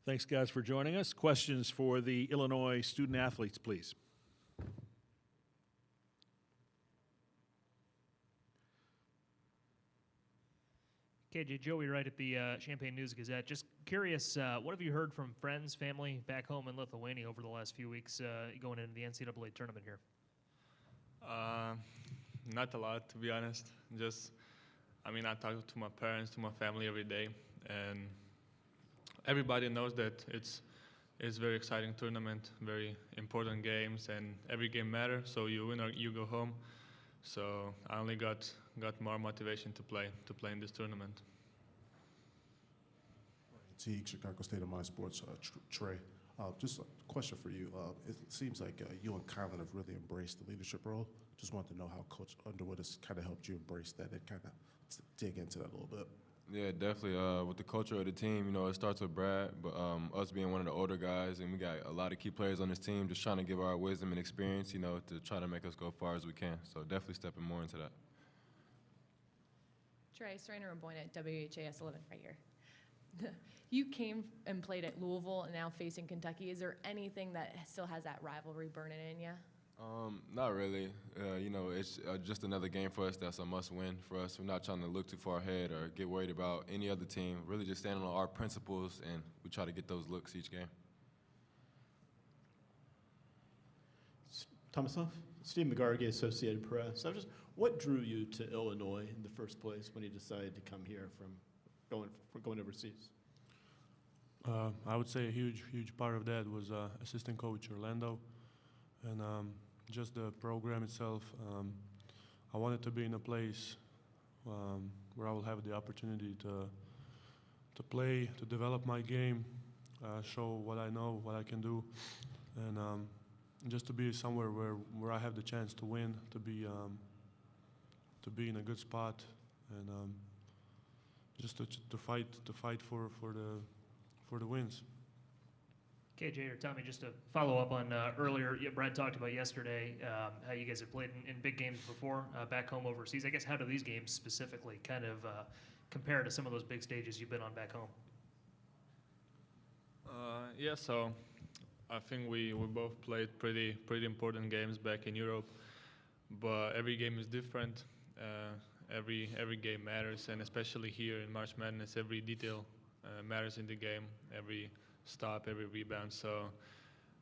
Thanks, guys, for joining us. Questions for the Illinois student athletes, please. KJ, Joey Wright at the Champaign News-Gazette. Just curious, what have you heard from friends, family back home in Lithuania over the last few weeks going into the NCAA tournament here? Not a lot, to be honest. I talk to my parents, to my family every day, and everybody knows that it's a very exciting tournament, very important games, and every game matters, so you win or you go home. So I only got more motivation to play in this tournament. Teague, Chicago State of Mind Sports, Trey. Just a question for you. It seems like you and Colin have really embraced the leadership role. Just wanted to know how Coach Underwood has kind of helped you embrace that and kind of dig into that a little bit. Yeah, definitely. With the culture of the team, it starts with Brad, but us being one of the older guys, and we got a lot of key players on this team, just trying to give our wisdom and experience, to try to make us go as far as we can. So definitely stepping more into that. Trey, Serena and Boyne at WHAS 11 right here. You came and played at Louisville and now facing Kentucky. Is there anything that still has that rivalry burning in you? Not really. It's just another game for us that's a must-win for us. We're not trying to look too far ahead or get worried about any other team. Really just standing on our principles, and we try to get those looks each game. Tomasoff, Steve McGargy, Associated Press. What drew you to Illinois in the first place when you decided to come here from going overseas? I would say a huge part of that was assistant coach Orlando, and just the program itself. I wanted to be in a place where I will have the opportunity to play, to develop my game, show what I know, what I can do, and just to be somewhere where I have the chance to win, to be in a good spot, and just to fight for the wins. KJ or Tommy, just to follow up on earlier, Brad talked about yesterday how you guys have played in big games before back home overseas. I guess how do these games specifically kind of compare to some of those big stages you've been on back home? So I think we both played pretty important games back in Europe, but every game is different. Every game matters, and especially here in March Madness, every detail matters in the game. Every stop, every rebound. So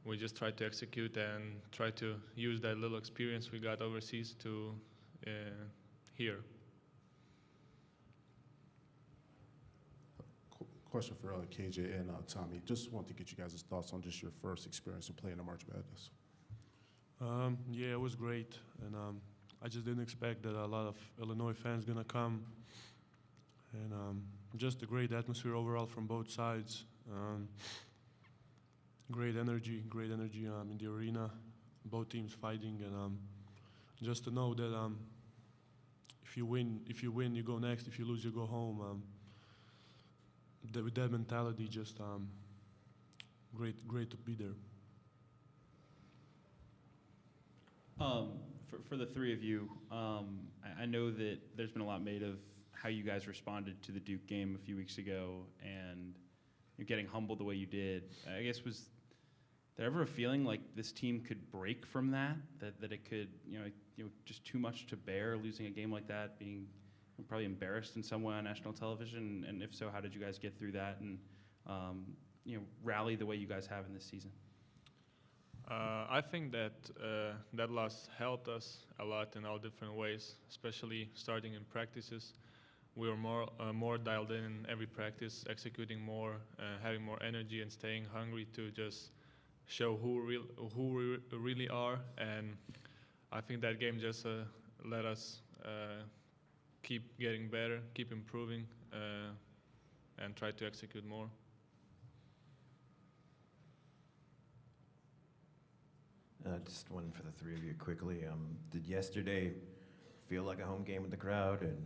we just try to execute and try to use that little experience we got overseas to here. Question for KJ and Tommy. Just want to get you guys' thoughts on just your first experience of playing in March Madness. Yeah, it was great, and I just didn't expect that a lot of Illinois fans gonna come, and just a great atmosphere overall from both sides. Great energy in the arena, both teams fighting, and just to know that if you win, you go next. If you lose, you go home. With that mentality, just great to be there. For the three of you, I know that there's been a lot made of how you guys responded to the Duke game a few weeks ago, and you're getting humbled the way you did. I guess, was there ever a feeling like this team could break from that it could, just too much to bear, losing a game like that, being probably embarrassed in some way on national television? And if so, how did you guys get through that and rally the way you guys have in this season? I think that that loss helped us a lot in all different ways, especially starting in practices. We were more dialed in every practice, executing more, having more energy, and staying hungry to just show who we really are. And I think that game just let us keep getting better, keep improving, and try to execute more. Just one for the three of you quickly. Did yesterday feel like a home game with the crowd, and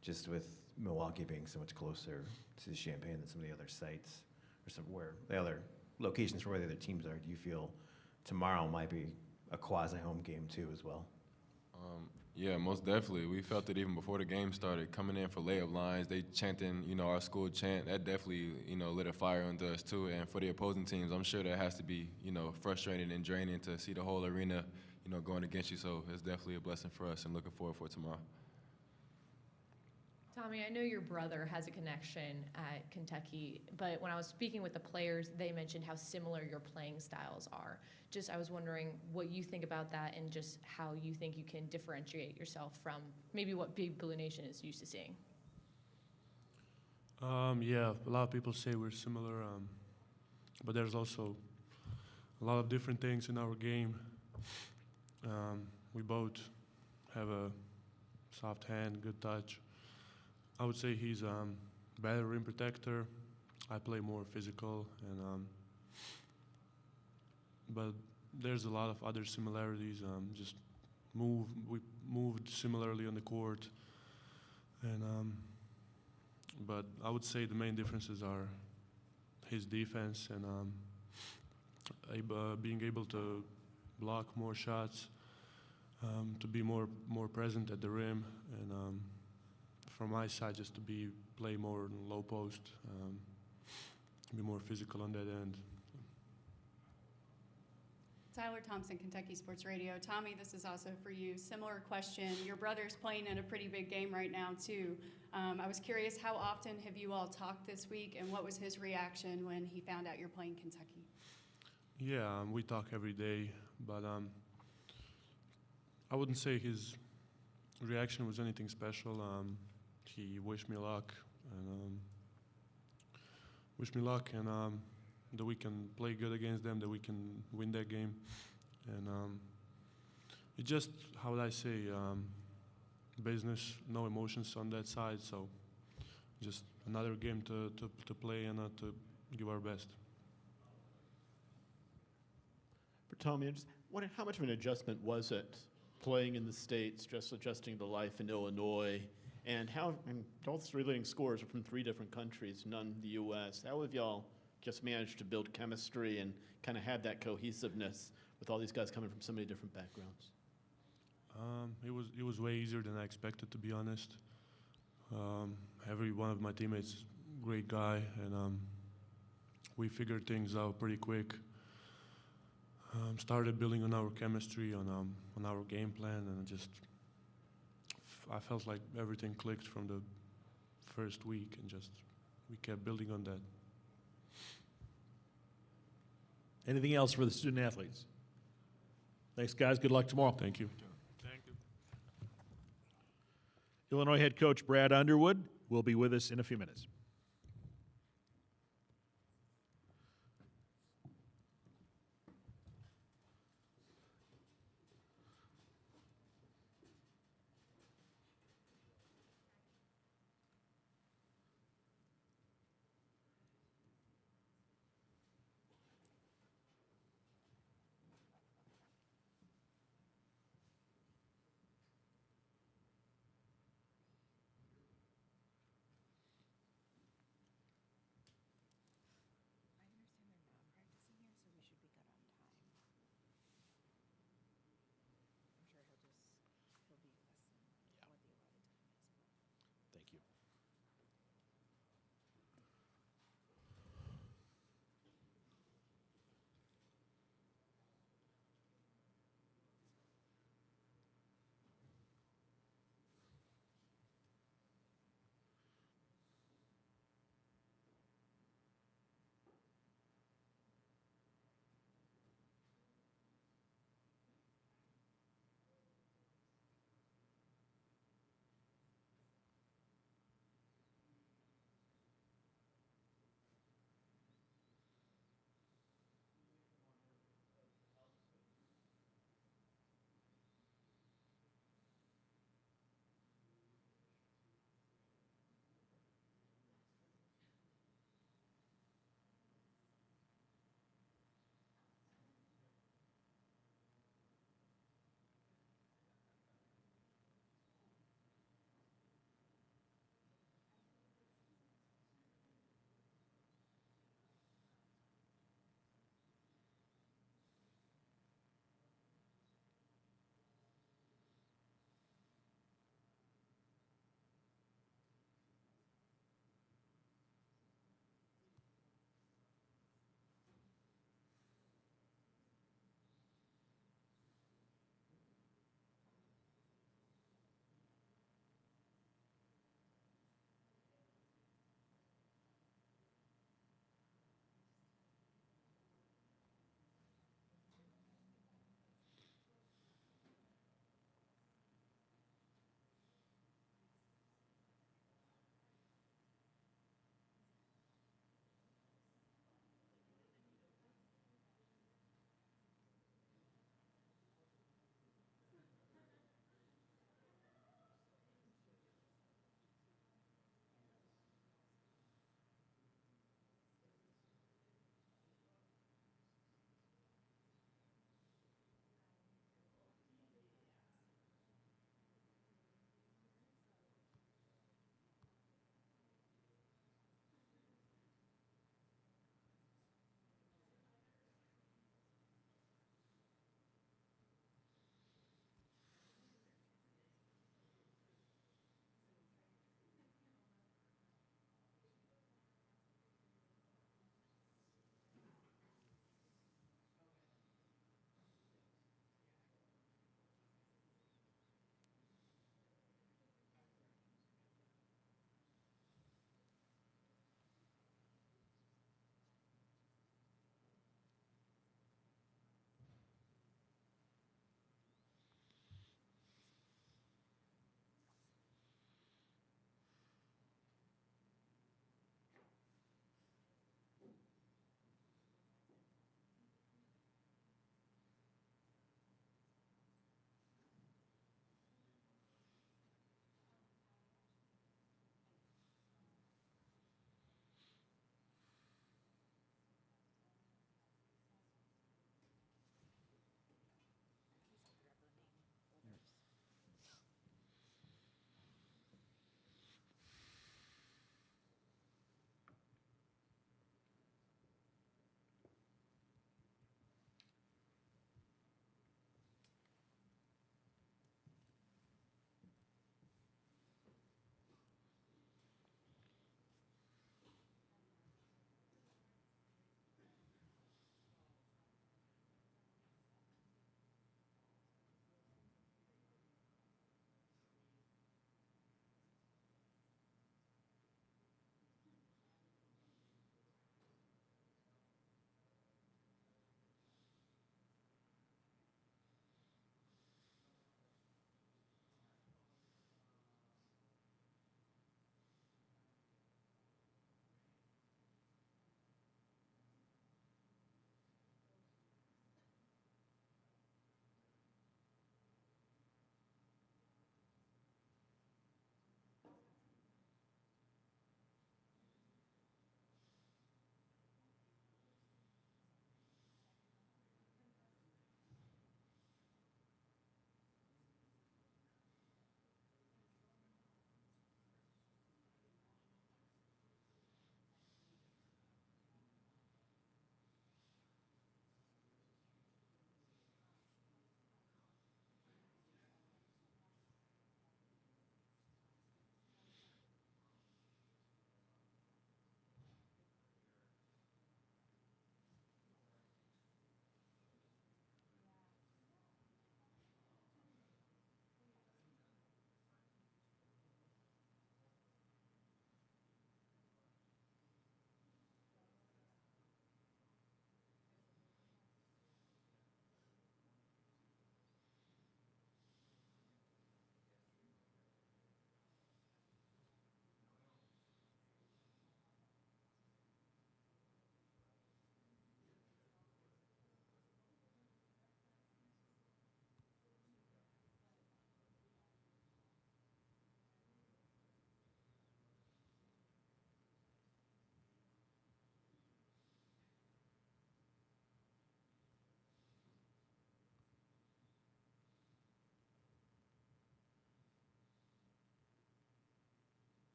just with Milwaukee being so much closer to Champaign than some of the other sites, or where the other locations for where the other teams are, do you feel tomorrow might be a quasi-home game too as well? Yeah, most definitely. We felt it even before the game started. Coming in for layup lines, they chanting, our school chant. That definitely, lit a fire under us too. And for the opposing teams, I'm sure that has to be, frustrating and draining to see the whole arena, going against you. So it's definitely a blessing for us and looking forward for tomorrow. Tommy, I know your brother has a connection at Kentucky, but when I was speaking with the players, they mentioned how similar your playing styles are. I was wondering what you think about that and just how you think you can differentiate yourself from maybe what Big Blue Nation is used to seeing. Yeah, a lot of people say we're similar, but there's also a lot of different things in our game. We both have a soft hand, good touch. I would say he's better rim protector. I play more physical, and but there's a lot of other similarities. We moved similarly on the court, and but I would say the main differences are his defense and being able to block more shots, to be more present at the rim, and from my side just to play more in low post, be more physical on that end. Tyler Thompson, Kentucky Sports Radio. Tommy, this is also for you. Similar question. Your brother's playing in a pretty big game right now, too. I was curious, how often have you all talked this week, and what was his reaction when he found out you're playing Kentucky? Yeah, we talk every day, but I wouldn't say his reaction was anything special. He wished me luck, and that we can play good against them, that we can win that game. And it's just, how would I say, business, no emotions on that side. So just another game to play and to give our best. For Tommy, I'm just wondering how much of an adjustment was it playing in the States, just adjusting to life in Illinois, and all three leading scorers are from three different countries, none the U.S. How have y'all just managed to build chemistry and kind of have that cohesiveness with all these guys coming from so many different backgrounds? It was way easier than I expected, to be honest. Every one of my teammates is a great guy, and we figured things out pretty quick. Started building on our chemistry, on our game plan, and I felt like everything clicked from the first week, and we kept building on that. Anything else for the student athletes? Thanks, guys. Good luck tomorrow. Thank you. Thank you. Illinois head coach Brad Underwood will be with us in a few minutes.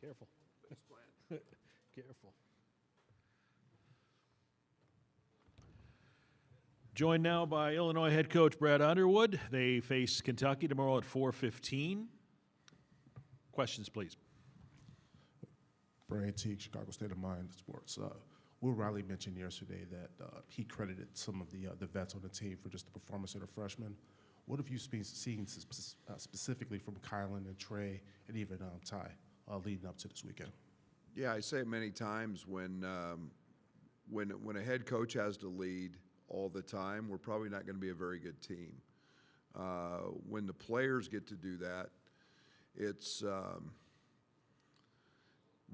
Careful. Careful. Joined now by Illinois head coach Brad Underwood. They face Kentucky tomorrow at 4:15. Questions, please. Brian Teague, Chicago State of Mind Sports. Will Riley mentioned yesterday that he credited some of the vets on the team for just the performance of the freshmen. What have you seen specifically from Kylan and Trey and even Ty leading up to this weekend? Yeah, I say it many times when a head coach has to lead all the time, we're probably not going to be a very good team. When the players get to do that, it's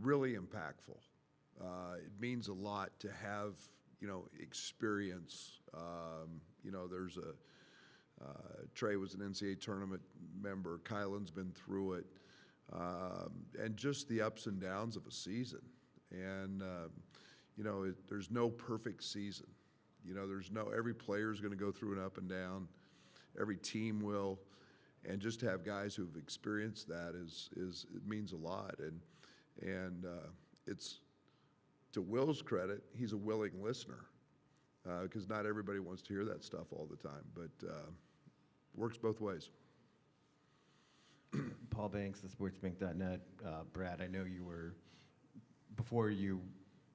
really impactful. It means a lot to have, experience. There's Trey was an NCAA Tournament member. Kylan's been through it. And just the ups and downs of a season. And, there's no perfect season. Every player is going to go through an up and down. Every team will. And just to have guys who've experienced that it means a lot. And it's, to Will's credit, he's a willing listener because not everybody wants to hear that stuff all the time, but works both ways. Paul Banks, thesportsbank.net. Brad, I know you were, before you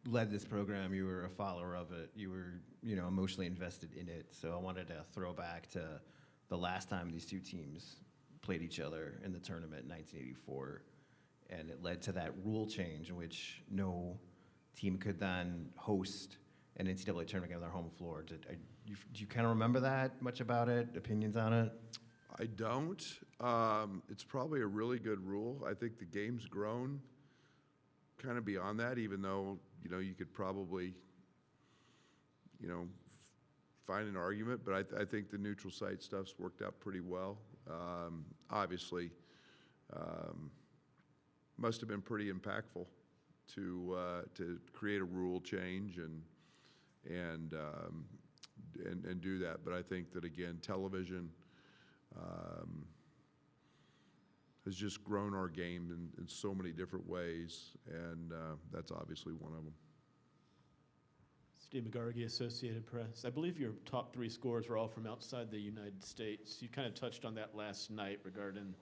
led this program, you were a follower of it. You were, emotionally invested in it. So I wanted to throw back to the last time these two teams played each other in the tournament in 1984. And it led to that rule change in which no team could then host an NCAA tournament on their home floor. Do you kind of remember that much about it? Opinions on it? I don't. It's probably a really good rule. I think the game's grown kind of beyond that, even though, you could probably, find an argument. But I think the neutral site stuff's worked out pretty well. Obviously, must have been pretty impactful to create a rule change and do that. But I think that, again, television has just grown our game in so many different ways, and that's obviously one of them. Steve McGargy, Associated Press. I believe your top three scores were all from outside the United States. You kind of touched on that last night regarding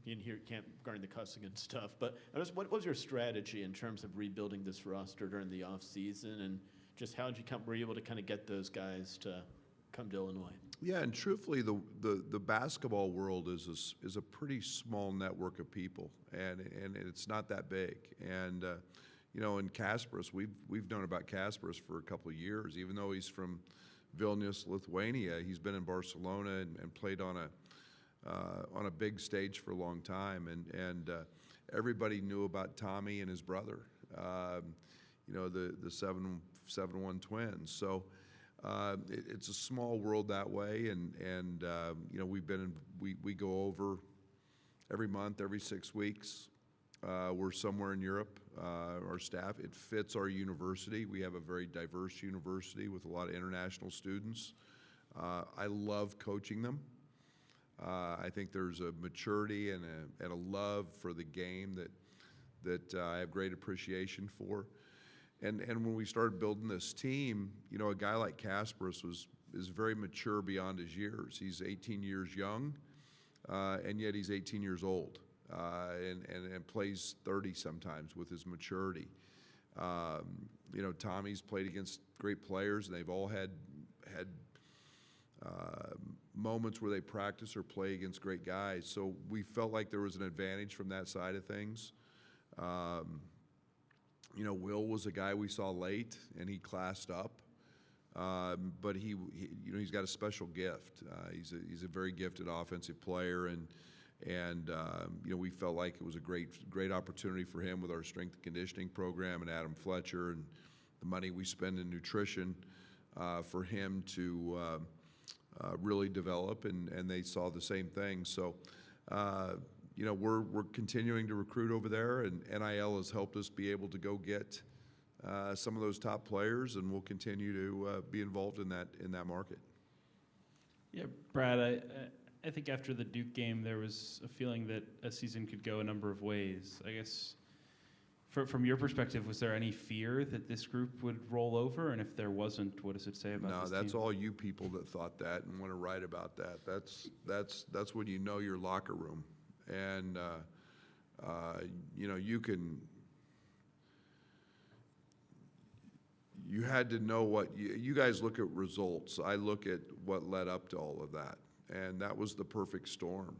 being here at camp, regarding the cussing and stuff. But what was your strategy in terms of rebuilding this roster during the off season, and just how did you were you able to kind of get those guys to come to Illinois? Yeah, and truthfully, the basketball world is a pretty small network of people, and it's not that big. And in Kasparas, we've known about Kasparas for a couple of years. Even though he's from Vilnius, Lithuania, he's been in Barcelona and played on a big stage for a long time. And everybody knew about Tommy and his brother, the 7'1" twins. So. It's a small world that way, and we go over every month, every 6 weeks. We're somewhere in Europe. Our staff, it fits our university. We have a very diverse university with a lot of international students. I love coaching them. I think there's a maturity and a love for the game that I have great appreciation for. And when we started building this team, a guy like Kasparas is very mature beyond his years. He's 18 years young, and yet he's 18 years old, and plays 30 sometimes with his maturity. Tommy's played against great players, and they've all had moments where they practice or play against great guys. So we felt like there was an advantage from that side of things. Will was a guy we saw late, and he classed up. But he's got a special gift. He's a very gifted offensive player, and we felt like it was a great opportunity for him with our strength and conditioning program and Adam Fletcher and the money we spend in nutrition for him to really develop, and they saw the same thing. So. We're continuing to recruit over there, and NIL has helped us be able to go get some of those top players, and we'll continue to be involved in that market. Yeah, Brad, I think after the Duke game, there was a feeling that a season could go a number of ways. I guess From your perspective, was there any fear that this group would roll over? And if there wasn't, what does it say about No, this that's team? all you people that thought that and want to write about that. That's when you know your locker room. And, you know, you had to know what, you guys look at results. I look at what led up to all of that. And that was the perfect storm.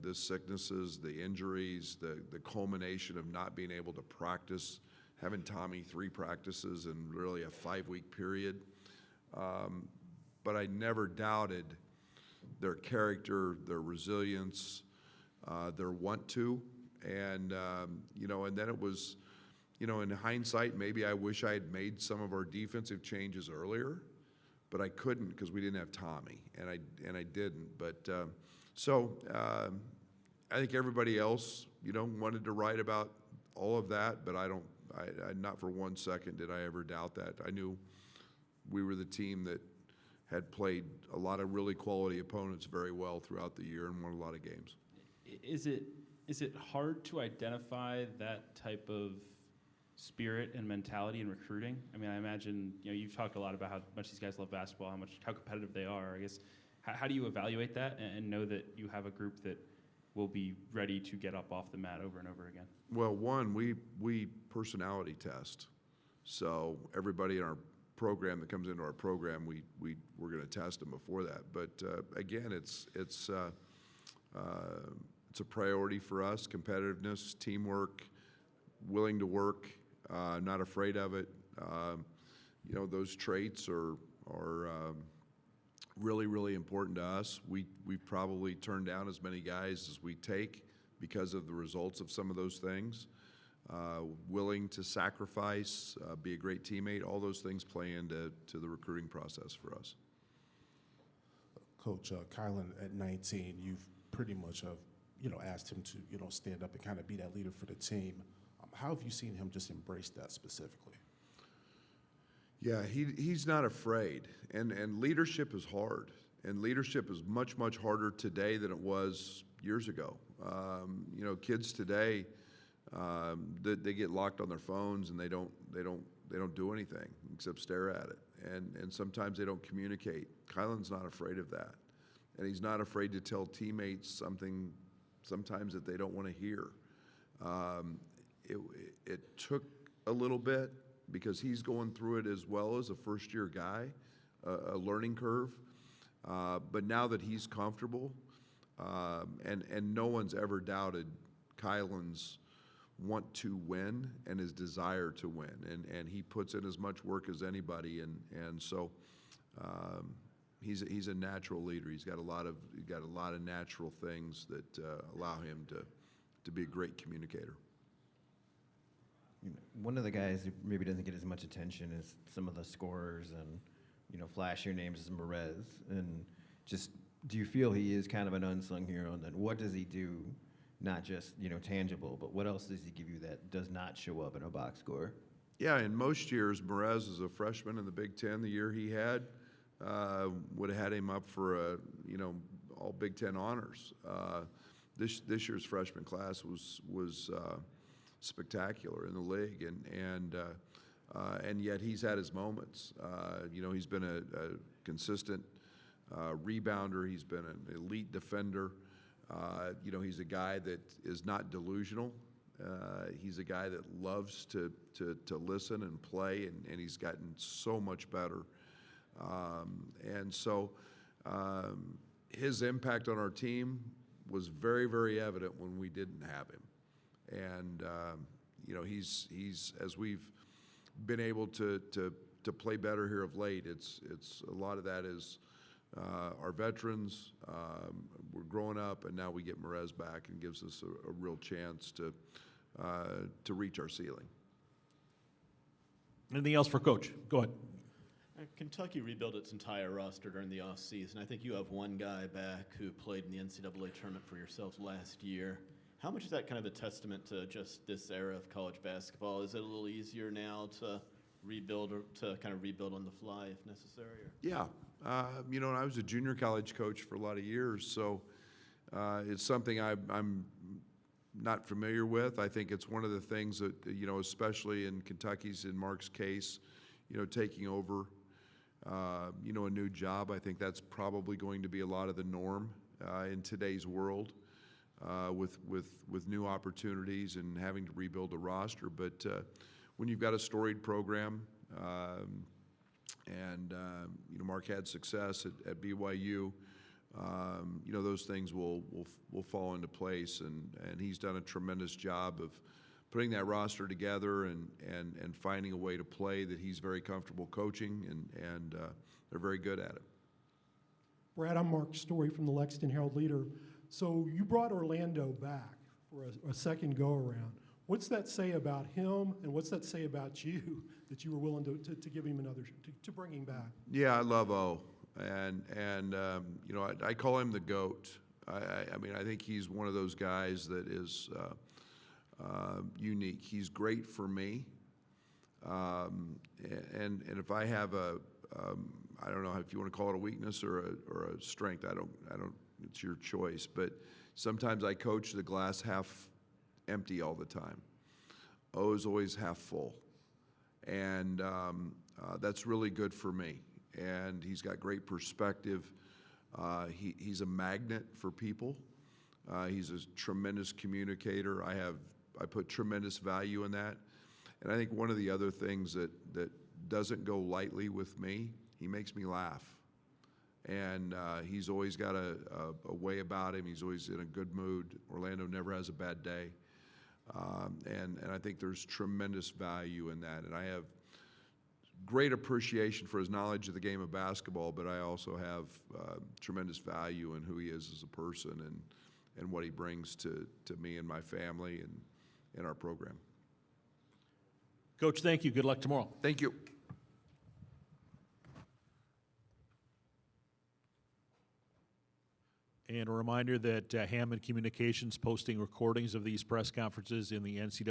The sicknesses, the injuries, the culmination of not being able to practice, having Tommy 3 practices in really a 5-week period. But I never doubted their character, their resilience, their want to. And, you know, and then it was, you know, in hindsight, maybe I wish I had made some of our defensive changes earlier, but I couldn't because we didn't have Tommy, and I didn't. But I think everybody else, you know, wanted to write about all of that, but I not for 1 second did I ever doubt that. I knew we were the team that had played a lot of really quality opponents very well throughout the year and won a lot of games. Is it hard to identify that type of spirit and mentality in recruiting? I mean, I imagine, you know, you've talked a lot about how much these guys love basketball, how competitive they are. I guess, how do you evaluate that and know that you have a group that will be ready to get up off the mat over and over again? Well, one, we personality test. So everybody in our program that comes into our program, we're going to test them before that. But again, it's a priority for us: competitiveness, teamwork, willing to work, not afraid of it. You know, those traits are really, really important to us. We've probably turned down as many guys as we take because of the results of some of those things. Willing to sacrifice, be a great teammate, all those things play into the recruiting process for us. Coach, Kylan at 19, you've pretty much asked him to, stand up and kind of be that leader for the team. How have you seen him just embrace that specifically? Yeah, he's not afraid, and leadership is hard, and leadership is much, much harder today than it was years ago. You know, kids today, they get locked on their phones and they don't do anything except stare at it, and sometimes they don't communicate. Kylan's not afraid of that, and he's not afraid to tell teammates something sometimes that they don't want to hear. It took a little bit, because he's going through it as well as a first-year guy, a learning curve. But now that he's comfortable, and no one's ever doubted Kylan's want to win and his desire to win, and he puts in as much work as anybody, and so he's a natural leader. He's got a lot of natural things that allow him to be a great communicator. One of the guys who maybe doesn't get as much attention as some of the scorers and, flashier names is Merez. And just, do you feel he is kind of an unsung hero? And then what does he do, not just, tangible, but what else does he give you that does not show up in a box score? Yeah, in most years, Merez is a freshman in the Big Ten. The year he had, would have had him up for all Big Ten honors. This year's freshman class was spectacular in the league, and yet he's had his moments. He's been a consistent rebounder. He's been an elite defender. He's a guy that is not delusional. He's a guy that loves to listen and play, and he's gotten so much better. And so his impact on our team was very, very evident when we didn't have him. And he's as we've been able to play better here of late. It's a lot of that is our veterans. We're growing up, and now we get Merez back, and gives us a real chance to reach our ceiling. Anything else for Coach? Go ahead. Kentucky rebuilt its entire roster during the offseason. I think you have one guy back who played in the NCAA Tournament for yourselves last year. How much is that kind of a testament to just this era of college basketball? Is it a little easier now to rebuild, or to kind of rebuild on the fly if necessary? Or? Yeah. I was a junior college coach for a lot of years, so it's something I'm not familiar with. I think it's one of the things that, especially in Kentucky's, in Mark's case, taking over, a new job. I think that's probably going to be a lot of the norm in today's world with new opportunities and having to rebuild a roster. But when you've got a storied program, and Mark had success at BYU, those things will fall into place, and he's done a tremendous job of putting that roster together and finding a way to play that he's very comfortable coaching, and they're very good at it. Brad, I'm Mark Story from the Lexington Herald-Leader. So you brought Orlando back for a second go-around. What's that say about him, and what's that say about you that you were willing to give him another, to bring him back? Yeah, I love O, and I call him the GOAT. I mean, I think he's one of those guys that is unique. He's great for me, and if I have I don't know if you want to call it a weakness or a strength. I don't. It's your choice. But sometimes I coach the glass half empty all the time. O is always half full, and that's really good for me. And he's got great perspective. He's a magnet for people. He's a tremendous communicator. I put tremendous value in that. And I think one of the other things that doesn't go lightly with me, he makes me laugh. And he's always got a way about him. He's always in a good mood. Orlando never has a bad day. And I think there's tremendous value in that. And I have great appreciation for his knowledge of the game of basketball, but I also have tremendous value in who he is as a person and what he brings to me and my family and our program. Coach, thank you. Good luck tomorrow. Thank you. And a reminder that Hammond Communications posting recordings of these press conferences in the NCAA